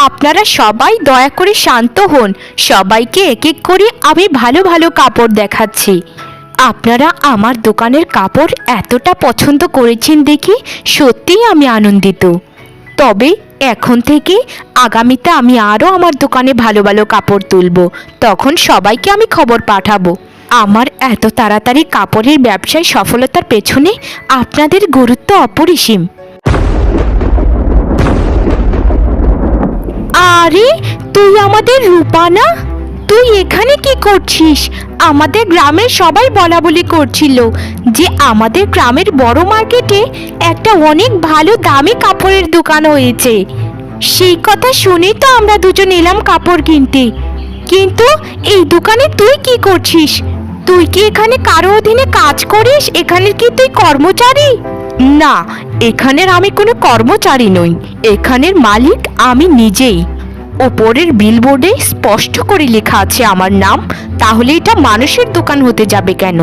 আপনারা সবাই দয়া করে শান্ত হন। সবাইকে এক এক করে আমি ভালো ভালো কাপড় দেখাচ্ছি। আপনারা আমার দোকানের কাপড় এতটা পছন্দ করেছেন দেখে সত্যিই আমি আনন্দিত। তবে এখন থেকে আগামীতে আমি আরও আমার দোকানে ভালো ভালো কাপড় তুলব। তখন সবাইকে আমি খবর পাঠাবো। আমার এত তাড়াতাড়ি কাপড়ের ব্যবসায় সফলতার পেছনে আপনাদের গুরুত্ব অপরিসীম। আরে তুই আমাদের রূপা না? তুই এখানে কি করছিস? আমাদের গ্রামের সবাই বলা বলি করছিল যে আমাদের গ্রামের বড় মার্কেটে একটা অনেক ভালো দামি কাপড়ের দোকান হয়েছে। সেই কথা শুনেই তো আমরা দুজন এলাম কাপড় কিনতে। কিন্তু এই দোকানে তুই কি করছিস? তুই কি এখানে কারো অধীনে কাজ করিস? এখানে কি তুই কর্মচারী? না, এখানের আমি কোনো কর্মচারী নই। এখানের মালিক আমি নিজেই। ওপরের বিলবোর্ডে স্পষ্ট করে লেখা আছে আমার নাম, তাহলে এটা মানুষের দোকান হতে যাবে কেন?